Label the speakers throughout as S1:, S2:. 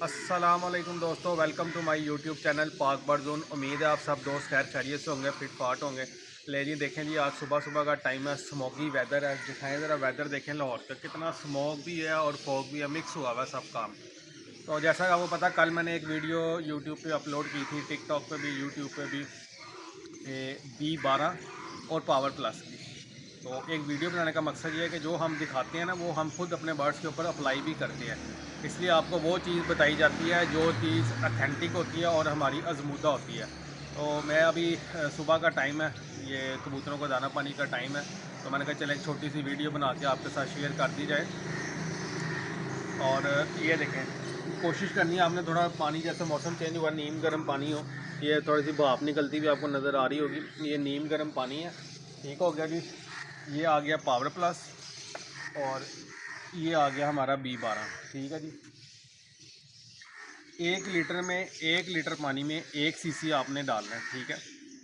S1: अस्सलाम वालेकुम दोस्तों, welcome to my YouTube channel Pak bird zone. उम्मीद है आप सब दोस्त खैर खैरियत से होंगे, फिट फाट होंगे। ले जी देखें जी, आज सुबह सुबह का टाइम है, स्मोकी वेदर है। दिखाएं ज़रा वेदर देखें लाहौर का, कितना स्मोक भी है और फॉग भी है, मिक्स हुआ हुआ है सब काम। तो जैसा कि आपको पता, कल मैंने एक वीडियो यूट्यूब पे अपलोड की थी, टिकटॉक पे भी यूट्यूब पे भी, B12 और पावर प्लस की। तो एक वीडियो बनाने का मकसद ये है कि जो हम दिखाते हैं ना, वो हम खुद अपने बर्ड्स के ऊपर अप्लाई भी करते हैं। इसलिए आपको वो चीज़ बताई जाती है जो चीज़ अथेंटिक होती है और हमारी आजमूदा होती है। तो मैं अभी सुबह का टाइम है, ये कबूतरों को दाना पानी का टाइम है, तो मैंने कहा चले एक छोटी सी वीडियो बना के आपके साथ शेयर कर दी जाए। और ये देखें, कोशिश करनी है आपने, थोड़ा पानी जैसे मौसम चेंज हुआ, नीम गर्म पानी हो। ये थोड़ी सी भाप निकलती भी आपको नज़र आ रही होगी, ये नीम गर्म पानी है। ठीक हो गया जी। ये आ गया पावर प्लस और ये आ गया हमारा B12। ठीक है जी। 1 लीटर पानी में 1 सीसी आपने डालना है। ठीक है,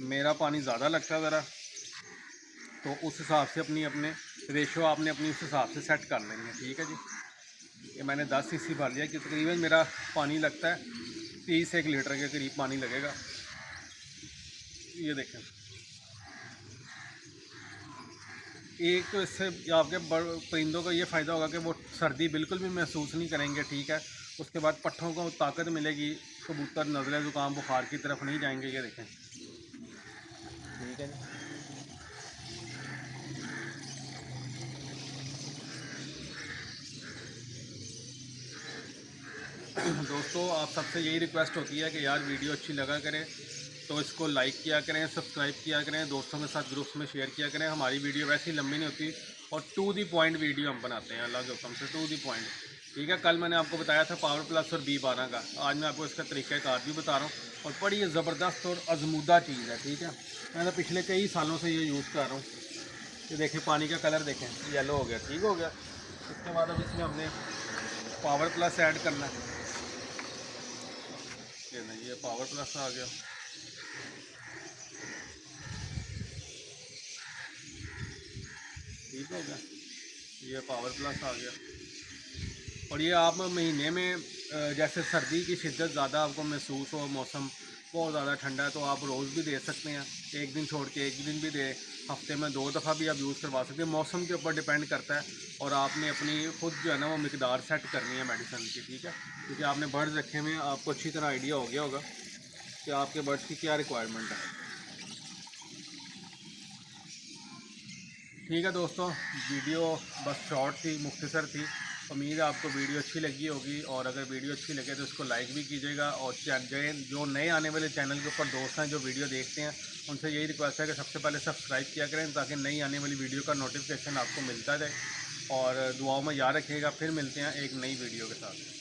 S1: मेरा पानी ज़्यादा लगता है ज़रा, तो उस हिसाब से अपने रेशो आपने अपनी उस हिसाब से सेट कर लेंगे। ठीक है जी। ये मैंने 10 सीसी भर लिया कि तकरीबन मेरा पानी लगता है 30 1 लीटर के करीब पानी लगेगा। ये देखें, एक तो इससे आपके परिंदों को ये फ़ायदा होगा कि वो सर्दी बिल्कुल भी महसूस नहीं करेंगे। ठीक है, उसके बाद पट्ठों को ताकत मिलेगी, कबूतर नज़ले ज़ुकाम बुखार की तरफ नहीं जाएंगे। ये देखें, ठीक है जी। दोस्तों, आप सबसे यही रिक्वेस्ट होती है कि यार वीडियो अच्छी लगा करें तो इसको लाइक किया करें, सब्सक्राइब किया करें, दोस्तों के साथ ग्रुप्स में शेयर किया करें। हमारी वीडियो वैसे ही लंबी नहीं होती और टू दी पॉइंट वीडियो हम बनाते हैं, अल्लाह के हुक्म से टू दी पॉइंट। ठीक है, कल मैंने आपको बताया था पावर प्लस और B12 का, आज मैं आपको इसका तरीक़ाकार भी बता रहा हूँ और बड़ी ज़बरदस्त और आजमूदा चीज़ है। ठीक है, मैं तो पिछले कई सालों से ये यूज़ कर रहा हूँ। ये देखें, पानी का कलर देखें, येलो हो गया। ठीक हो गया। इसके बाद अब इसमें हमने पावर प्लस ऐड करना है। ये नहीं, ये पावर प्लस आ गया। ठीक हो गया, ये पावर प्लस आ गया। और ये आप महीने में जैसे सर्दी की शिद्दत ज़्यादा आपको महसूस हो, मौसम बहुत ज़्यादा ठंडा है, तो आप रोज़ भी दे सकते हैं, एक दिन छोड़ के एक दिन भी दे, हफ्ते में 2 दफ़ा भी आप यूज़ करवा सकते हैं। मौसम के ऊपर डिपेंड करता है और आपने अपनी खुद जो है ना वो मिकदार सेट करनी है मेडिसिन की। ठीक है, क्योंकि आपने बर्ड्स रखे हुए, आपको अच्छी तरह आइडिया हो गया होगा कि आपके बर्ड्स की क्या रिक्वायरमेंट है। ठीक है दोस्तों, वीडियो बस शॉर्ट थी, मुख्तसर थी। उम्मीद है आपको वीडियो अच्छी लगी होगी और अगर वीडियो अच्छी लगे तो इसको लाइक भी कीजिएगा। और जो नए आने वाले चैनल के ऊपर दोस्त हैं जो वीडियो देखते हैं, उनसे यही रिक्वेस्ट है कि सबसे पहले सब्सक्राइब किया करें ताकि नई आने वाली वीडियो का नोटिफिकेशन आपको मिलता जाए। और दुआओं में याद रखिएगा, फिर मिलते हैं एक नई वीडियो के साथ।